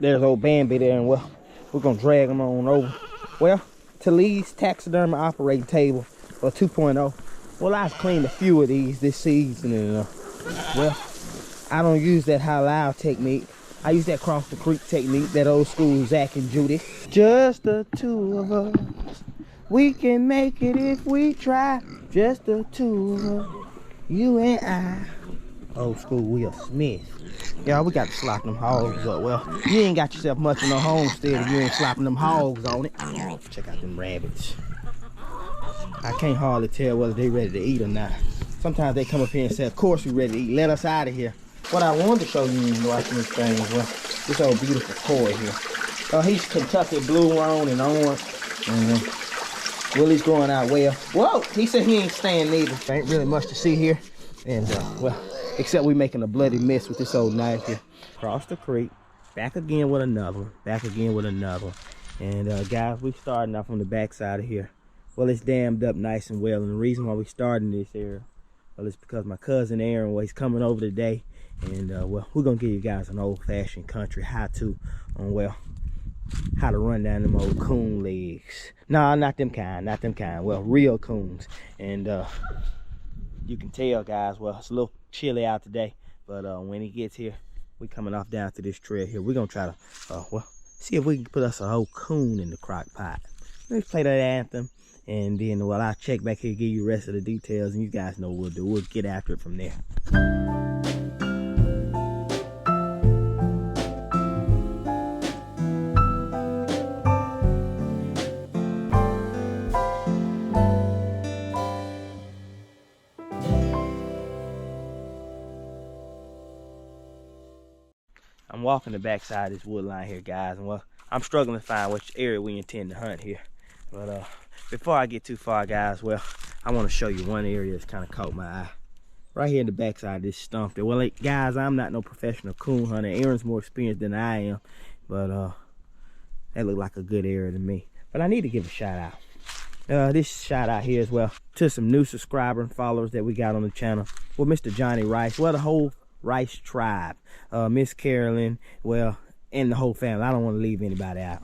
There's old Bambi there, and well, we're gonna drag him on over. Well, to Lee's taxidermy operating table, or 2.0. Well, I've cleaned a few of these this season, and well, I don't use that halal technique. I use that cross the creek technique, that old school Zach and Judy. Just the two of us, we can make it if we try. Just the two of us, you and I. Old school Will Smith. Yeah, we got to slop them hogs up. Well, you ain't got yourself much in no homestead if you ain't slopping them hogs on it. Check out them rabbits. I can't hardly tell whether they ready to eat or not. Sometimes they come up here and say, of course we ready to eat. Let us out of here. What I wanted to show you in watching this thing was this old beautiful koi here. He's Kentucky blue roan and orange. And Willie's growing out well. Whoa, he said he ain't staying neither. There ain't really much to see here. And well, except we making a bloody mess with this old knife here. Across the creek, back again with another one, back again with another one. And guys, we starting off on the back side of here. Well, it's dammed up nice and well, and the reason why we starting this area, well, it's because my cousin Aaron, well, he's coming over today, and well, we're gonna give you guys an old-fashioned country how-to on, well, how to run down them old coon legs. No, not them kind, not them kind. Well, real coons. And you can tell, guys, well, it's a little chilly out today, but when he gets here, we coming off down to this trail here. We're gonna try to well, see if we can put us a whole coon in the crock pot. Let's play that anthem, and then, well, I'll check back here, give you the rest of the details, and you guys know what we'll do. We'll get after it from there. I'm walking the backside of this wood line here, guys, and well, I'm struggling to find which area we intend to hunt here. But before I get too far, guys, well, I want to show you one area that's kind of caught my eye. Right here in the backside of this stump there. Well, guys, I'm not no professional coon hunter. Aaron's more experienced than I am, but that looked like a good area to me. But I need to give a shout out. This shout out here as well to some new subscriber and followers that we got on the channel. Well, Mr. Johnny Rice, well, the whole Rice tribe, Miss Carolyn, well, and the whole family. I don't want to leave anybody out,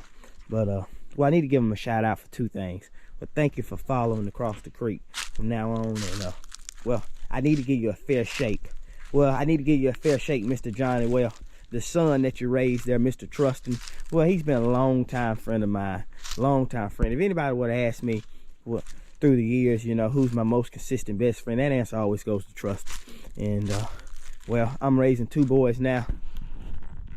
but well, I need to give them a shout out for two things. But thank you for following Across the Creek from now on, and well, I need to give you a fair shake. Well, I need to give you a fair shake, Mr. Johnny. Well, the son that you raised there, Mr. Trustin, well, he's been a long time friend of mine, long time friend. If anybody would have asked me, well, through the years, you know, who's my most consistent best friend, that answer always goes to Trustin. And well, I'm raising two boys now.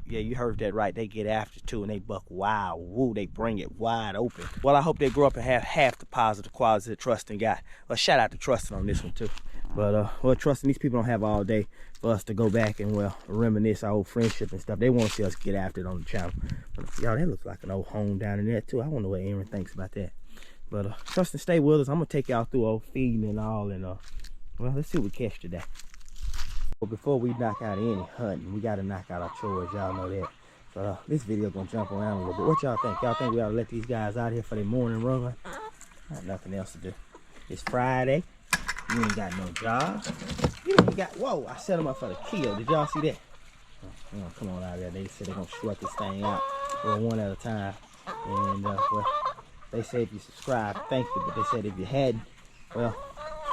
Yeah, you heard that right. They get after two and they buck wild. Woo, they bring it wide open. Well, I hope they grow up and have half the positive qualities that Trustin got. Well, shout out to Trustin on this one too. But well, Trustin, these people don't have all day for us to go back and, well, reminisce our old friendship and stuff. They want to see us get after it on the channel. But y'all, that looks like an old home down in there too. I wonder what Aaron thinks about that. But Trustin, stay with us. I'm gonna take y'all through old feeding and all, and well, let's see what we catch today. But before we knock out any hunting, we gotta knock out our chores. Y'all know that. So this video gonna jump around a little bit. What y'all think? Y'all think we ought to let these guys out here for their morning run? I got nothing else to do. It's Friday. You ain't got no job. You ain't got. Whoa! I set them up for the kill. Did y'all see that? Oh, come on out there. They said they're gonna strut this thing out, well, one at a time. And well, they said if you subscribe, thank you. But they said if you hadn't, well,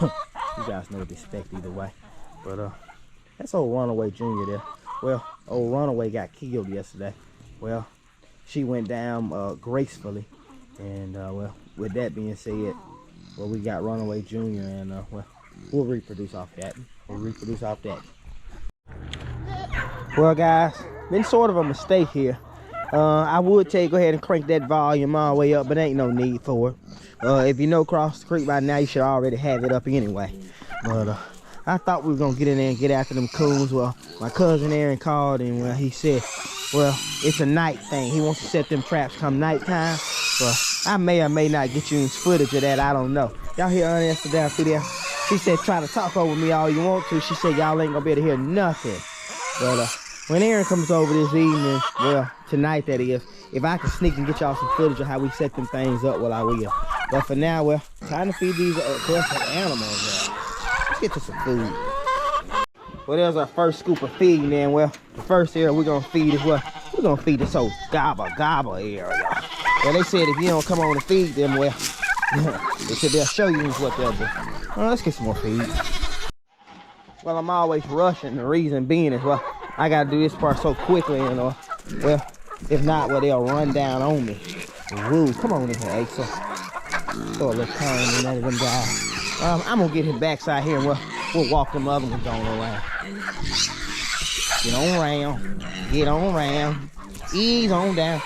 you guys know what to expect either way. But that's old Runaway Jr. there. Well, old Runaway got killed yesterday. Well, she went down gracefully. And well, with that being said, well, we got Runaway Jr. and well, we'll reproduce off that. We'll reproduce off that. Well, guys, been sort of a mistake here. I would tell you go ahead and crank that volume all the way up, but ain't no need for it. If you know Across the Creek by now, you should already have it up anyway. But I thought we were gonna get in there and get after them coons. Well, my cousin Aaron called, and well, he said, well, it's a night thing. He wants to set them traps come nighttime. But I may or may not get you footage of that. I don't know. Y'all hear Ernest down through there? She said, try to talk over me all you want to. She said, y'all ain't gonna be able to hear nothing. But when Aaron comes over this evening, well, tonight that is, if I can sneak and get y'all some footage of how we set them things up, well, I will. But for now, well, time to feed these aggressive animals. Let's get to some food. Well, there's our first scoop of feeding then. Well, the first area we're gonna feed is, well, we're gonna feed this old gobble area. Well, they said if you don't come on and feed them, well, they said they'll show you what they'll do. Well, let's get some more feed. Well, I'm always rushing. The reason being is, well, I gotta do this part so quickly, you know. Well, if not, well, they'll run down on me. Woo, come on in here, Asa. Throw a little turn in that of them guys. I'm gonna get his backside here, and we'll walk them other ones on around. Get on around. Get on around. Ease on down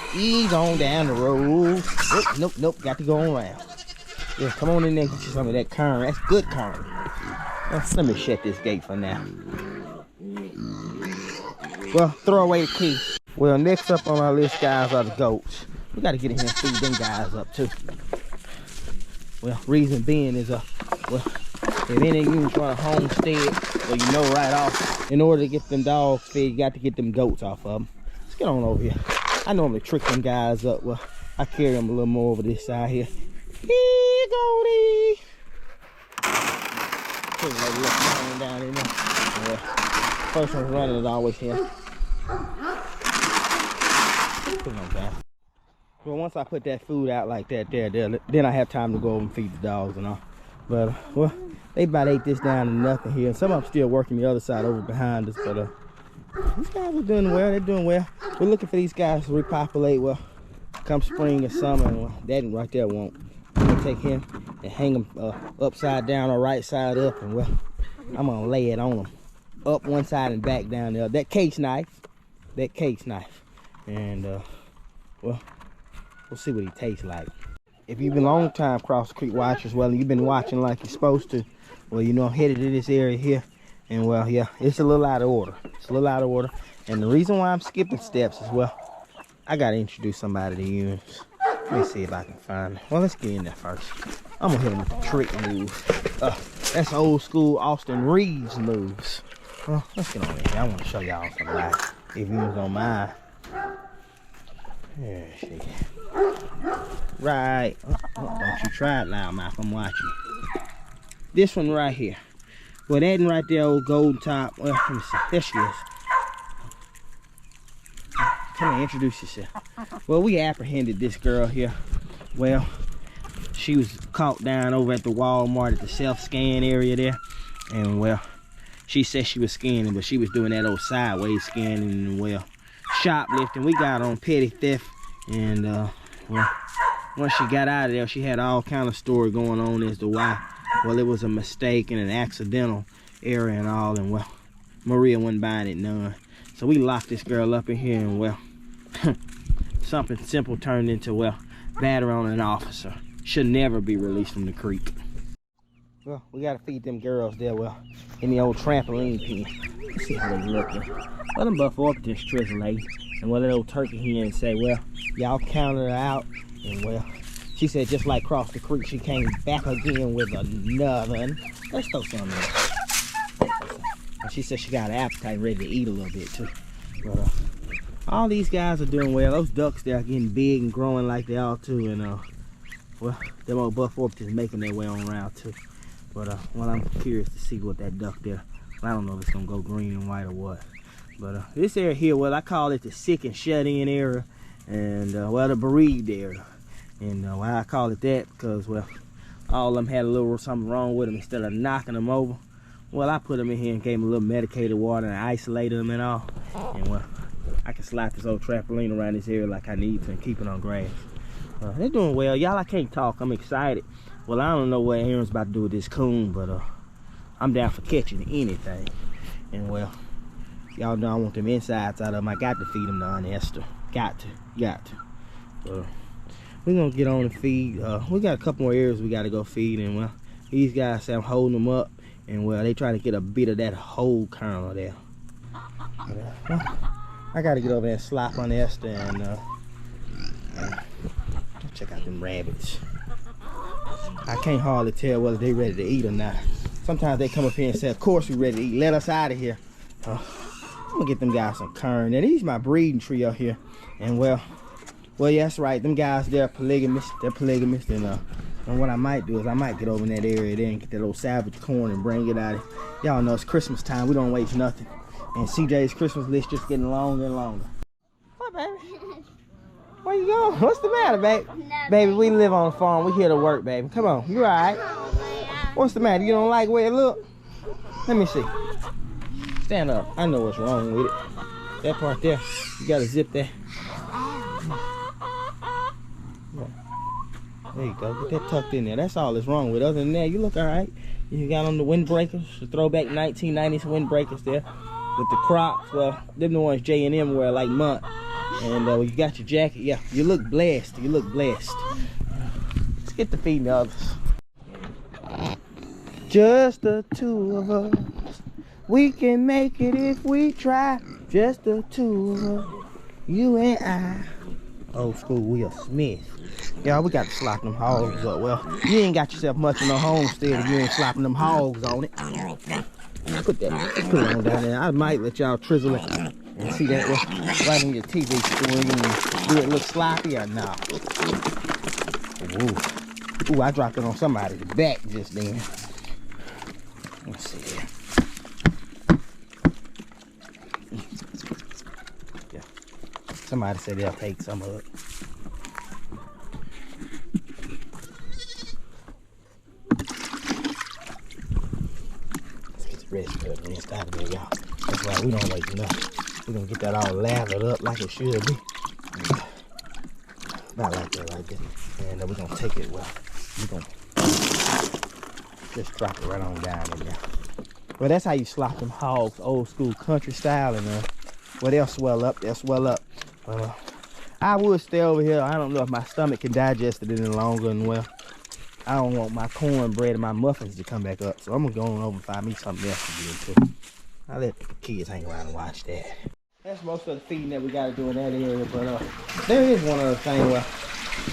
the road. Nope, got to go on around. Yeah, come on in there and get you some of that corn. That's good corn. Let me shut this gate for now. Well, throw away the key. Well, next up on our list, guys, are the goats. We got to get in here and feed them guys up, too. Well, reason being is, well, if any of you run a homestead, well, you know right off, in order to get them dogs fed, you got to get them goats off of them. Let's get on over here. I normally trick them guys up. Well, I carry them a little more over this side here. Here, goatie. Put a little phone down in there. Well, first one's running is always him. Put it on down. Well, once I put that food out like that there, then I have time to go over and feed the dogs and all. But, well, they about ate this down to nothing here. Some of them still working the other side over behind us, but these guys are doing well. They're doing well. We're looking for these guys to repopulate, well, come spring or summer, and well, that right there won't. I'm gonna take him and hang him upside down or right side up, and well, I'm gonna lay it on him. Up one side and back down the other. That case knife. And, well, we'll see what he tastes like. If you've been long time Cross the Creek watchers, well, you've been watching like you're supposed to, well, you know, I'm headed to this area here. And, well, yeah, it's a little out of order. It's a little out of order. And the reason why I'm skipping steps is, well, I got to introduce somebody to you. Let me see if I can find him. Well, let's get in there first. I'm going to hit him with the trick move. That's old school Austin Reeves moves. Well, let's get on in here. I want to show y'all somebody, if you don't mind. There she is. Right. Don't you try it, loudmouth. I'm watching. This one right here. Well, that one right there, old golden top. Well, let me see. There she is. Come here, introduce yourself. Well, we apprehended this girl here. Well, she was caught down over at the Walmart at the self-scan area there. And, well, she said she was scanning, but she was doing that old sideways scanning and, well, shoplifting. We got on petty theft. And, well, once she got out of there, she had all kind of story going on as to why. Well, it was a mistake and an accidental error and all, and well, Maria wasn't buying it none. So we locked this girl up in here, and well, something simple turned into, well, batter on an officer. Should never be released from the creek. Well, we gotta feed them girls there, well, in the old trampoline pen. Let's see how they looking. Well, them buffalo up this trizzle lady, and well, that old turkey here and say, well, y'all counted her out, and well, she said just like Cross the Creek, she came back again with another. Let's throw some in. And she said she got an appetite, ready to eat a little bit too. But all these guys are doing well. Those ducks, they're getting big and growing like they are too. And well, them old buff orpingtons making their way on around too. But well, I'm curious to see what that duck there. I don't know if it's gonna go green and white or what. But this area here, well, I call it the sick and shut-in area, and well, the bereaved area. And why I call it that, because, well, all of them had a little something wrong with them. Instead of knocking them over, well, I put them in here and gave them a little medicated water and isolated them and all. And, well, I can slide this old trampoline around this area like I need to and keep it on grass. They're doing well. Y'all, I can't talk. I'm excited. Well, I don't know what Aaron's about to do with this coon, but I'm down for catching anything. And, well, y'all know I want them insides out of them. I got to feed them to Aunt Esther. Got to. We're gonna get on and feed. We got a couple more areas we gotta go feed, and well, these guys say I'm holding them up, and well, they trying to get a bit of that whole kernel there. I gotta get over there and slap on Esther and check out them rabbits. I can't hardly tell whether they ready to eat or not. Sometimes they come up here and say, of course we ready to eat, let us out of here. I'm gonna get them guys some kern. Now these is my breeding trio here, and well, yeah, that's right. Them guys, they're polygamists. And what I might do is I might get over in that area there and get that little salvage corn and bring it out. Y'all know it's Christmas time. We don't waste nothing. And CJ's Christmas list just getting longer and longer. What, baby? Where you going? What's the matter, baby? Baby, we live on a farm. We here to work, baby. Come on, you all right? What's the matter? You don't like where it look? Let me see. Stand up. I know what's wrong with it. That part there, you gotta zip that. There you go. Get that tucked in there. That's all that's wrong with it. Other than that, you look all right. You got on the windbreakers, the throwback 1990s windbreakers there with the Crocs. Well, them the ones J&M wear like month. And you got your jacket. Yeah, you look blessed. You look blessed. Let's get to feeding the others. Just the two of us. We can make it if we try. Just the two of us. You and I. Old school Will Smith. Yeah, we got to slop them hogs up. Well, you ain't got yourself much in no homestead if you ain't slopping them hogs on it. Put it on down there. I might let y'all trizzle it and see that right on your TV screen and do it look sloppy or not. Ooh, I dropped it on somebody's back just then. Let's see here. Yeah. Somebody said they'll take some of it. Rest of it inside of there, y'all. That's why we don't wait enough. We're gonna get that all lathered up like it should be. About like that right there. And we're gonna take it, well, we're gonna just drop it right on down in there. Well, that's how you slop them hogs, old school country style, and well, they'll swell up, I would stay over here. I don't know if my stomach can digest it any longer, and well, I don't want my cornbread and my muffins to come back up. So I'm gonna go on over and find me something else to do too. I'll let the kids hang around and watch that. That's most of the feeding that we gotta do in that area, but there is one other thing where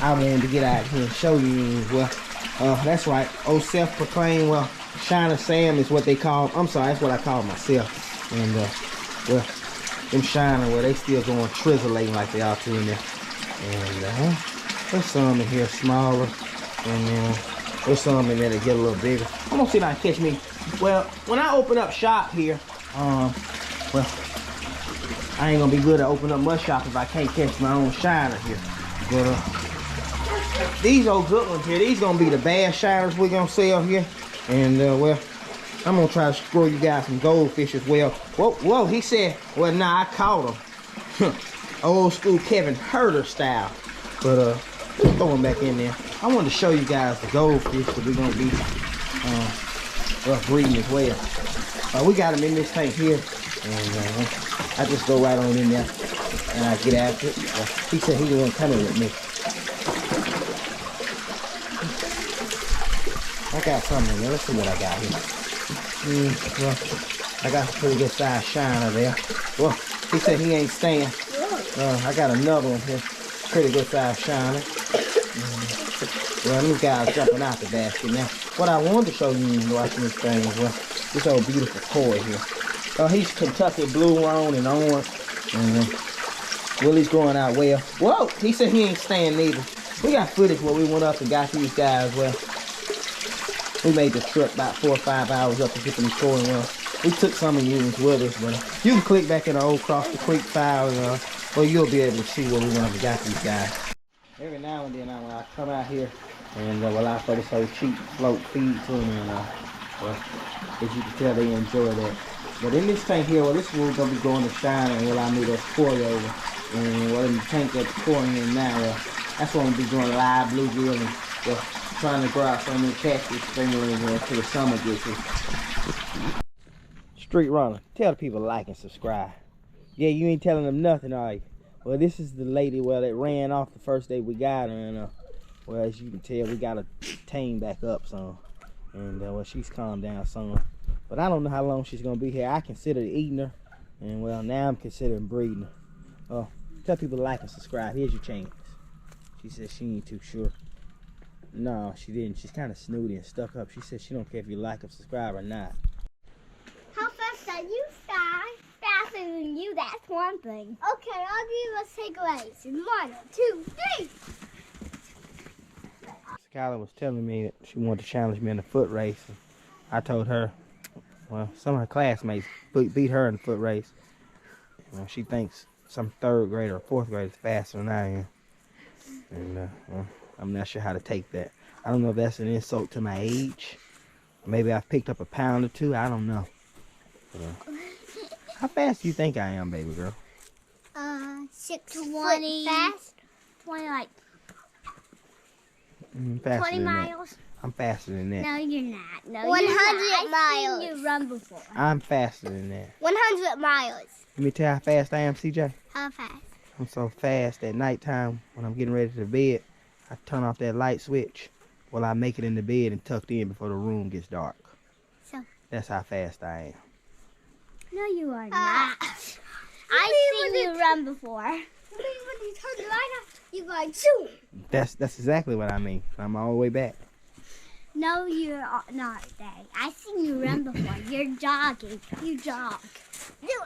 I wanted to get out here and show you. Well, that's right, old self-proclaimed, well, Shiner Sam is what they call, I'm sorry, that's what I call myself. And well, them Shiner, well, they still going trizzling like they are too in there. And there's some in here smaller. And there's some in there that get a little bigger. I'm gonna see if I can catch me. Well, when I open up shop here, well, I ain't gonna be good at opening up much shop if I can't catch my own shiner here. But these old good ones here, these gonna be the bad shiners we're gonna sell here. And well, I'm gonna try to throw you guys some goldfish as well. Whoa, he said, well, nah, I caught him. Old school Kevin Herter style. But throw them back in there. I wanted to show you guys the goldfish that we're gonna be breeding as well. We got them in this tank here, and I just go right on in there and I get after it. He said he wasn't coming with me. I got something in there. Let's see what I got here. Well, I got a pretty good size shiner there. Well, he said he ain't staying. I got another one here. Pretty good size shiner. Well, these guys jumping out the basket now. What I wanted to show you watching this thing is, well, this old beautiful koi here. He's Kentucky blue roan and orange. And Willie's growing out well. Whoa, he said he ain't staying neither. We got footage where we went up and got these guys. Well, we made the trip about 4 or 5 hours up to get them koi. Well, we took some of you with us, but you can click back in the old Cross the Creek file. Well, you'll be able to see where we went up and got these guys. Every now and then, when I come out here and well, I throw this old cheap float feed to them, and well, as you can tell, they enjoy that. But in this tank here, well, this is where we're gonna be going to shine, and well, I made that koi over, and well, in the tank that the koi in now, that's what we'll be doing live bluegill and well, trying to grow out some of the catfish fingerlings until the summer gets here. Street Runner, tell the people to like and subscribe. Yeah, you ain't telling them nothing, are you? Well, this is the lady, well, that ran off the first day we got her, and well, as you can tell, we got her tamed back up some, and well, she's calmed down some. But I don't know how long she's gonna be here. I considered eating her, and well, now I'm considering breeding her. Oh, tell people to like and subscribe. Here's your chance. She said she ain't too sure. No, she didn't. She's kind of snooty and stuck up. She said she don't care if you like or subscribe or not. How fast are you, Sky? Faster than you, that's one thing. Okay, I'll give us take a race. 1, 2, 3. Skylar was telling me that she wanted to challenge me in the foot race. I told her, well, some of her classmates beat her in the foot race. You know, she thinks some 3rd grader or 4th grader is faster than I am. And well, I'm not sure how to take that. I don't know if that's an insult to my age. Maybe I've picked up a pound or two. I don't know. But, how fast do you think I am, baby girl? 620. Fast? 20, like Faster 20 than miles. That. I'm faster than that. No, you're not. No, 100 miles. I've seen you run before. I'm faster than that. 100 miles. Let me tell you how fast I am, CJ. How fast? I'm so fast at nighttime when I'm getting ready to bed, I turn off that light switch. Well, I make it in the bed and tucked in before the room gets dark. So? That's how fast I am. No, you are not. I've seen you run before. When you turn the light off, you go like zoom. That's exactly what I mean. I'm all the way back. No, you're not, Dad. I've seen you run before. You're jogging. You jog.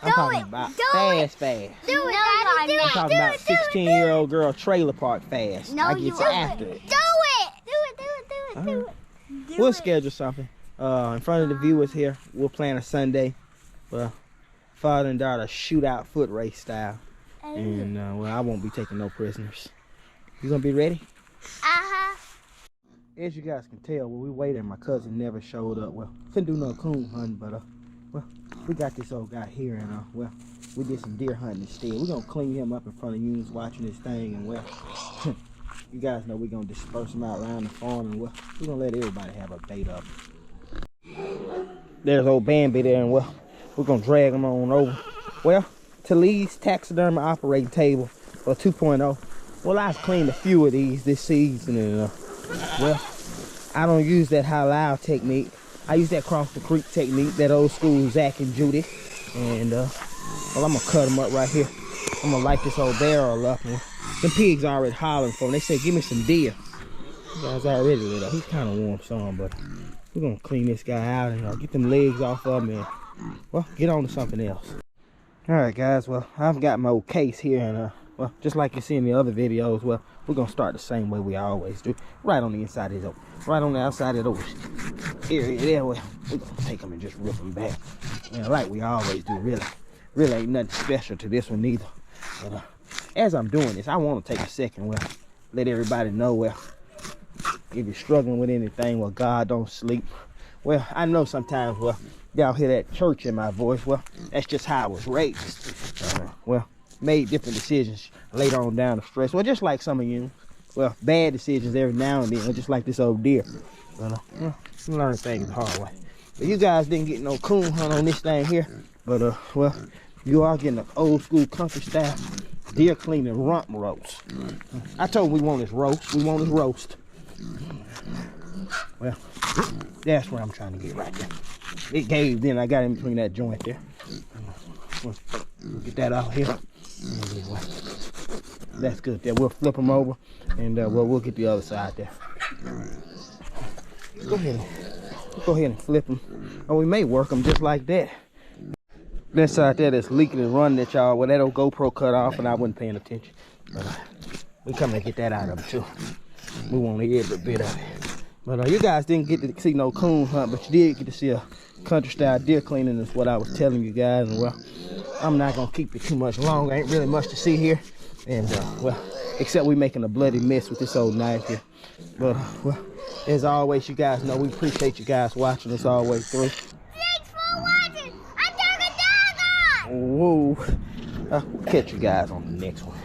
I'm talking about fast. Do it, Daddy. I'm talking about 16-year-old girl trailer park fast. No, I get you after it. it. Do it. We'll schedule something. In front of the viewers here, we'll plan a Sunday. Well, father and daughter shootout foot race style. And, well, I won't be taking no prisoners. You gonna be ready? Uh-huh. As you guys can tell, when we waited, my cousin never showed up. Well, couldn't do no coon hunting, but, well, we got this old guy here, and, well, we did some deer hunting instead. We're gonna clean him up in front of you watching this thing, and, well, you guys know we're gonna disperse him out around the farm, and, well, we're gonna let everybody have a bait of him. There's old Bambi there, and, well, we're gonna drag him on over. Well, to Lee's taxidermy operating table, or 2.0. Well, I've cleaned a few of these this season, and, well, I don't use that halal technique. I use that cross the creek technique, that old school Zach and Judy. And, well, I'm gonna cut them up right here. I'm gonna light this old barrel up. And the pigs already hollering for them. They say, give me some deer. You guys already lit up. He's kind of warm some, but we're gonna clean this guy out and get them legs off of him and, well, get on to something else. All right, guys, well, I've got my old case here, and, well, just like you see in the other videos, well, we're gonna start the same way we always do. Right on the inside of those, right on the outside of those area there. Well, we're gonna take them and just rip them back. And like we always do, really ain't nothing special to this one either. But as I'm doing this, I want to take a second, well, let everybody know, well, if you're struggling with anything, well, God don't sleep. Well, I know sometimes, well, y'all hear that church in my voice. Well, that's just how I was raised. Well, made different decisions later on down the stretch. Well, just like some of you, well, bad decisions every now and then, just like this old deer. But you learn things the hard way. But you guys didn't get no coon hunt on this thing here. But well, you are getting an old school country style deer cleaning rump roast. I told him we want this roast. We want this roast. Well, that's where I'm trying to get right there. It gave, then I got in between that joint there. We'll get that out here. That's good there. We'll flip them over, and well, we'll get the other side there. Go ahead and flip them. Or we may work them just like that. That side there that's leaking and running at y'all, well, that old GoPro cut off and I wasn't paying attention. But we coming to get that out of them too. We want to hear every bit of it. But you guys didn't get to see no coon hunt, but you did get to see a country style deer cleaning is what I was telling you guys. And well, I'm not gonna keep it too much longer. Ain't really much to see here. And well, except we making a bloody mess with this old knife here. But well, as always, you guys know we appreciate you guys watching us all the way through. Thanks for watching. I took a dog on. Whoa. We'll catch you guys on the next one.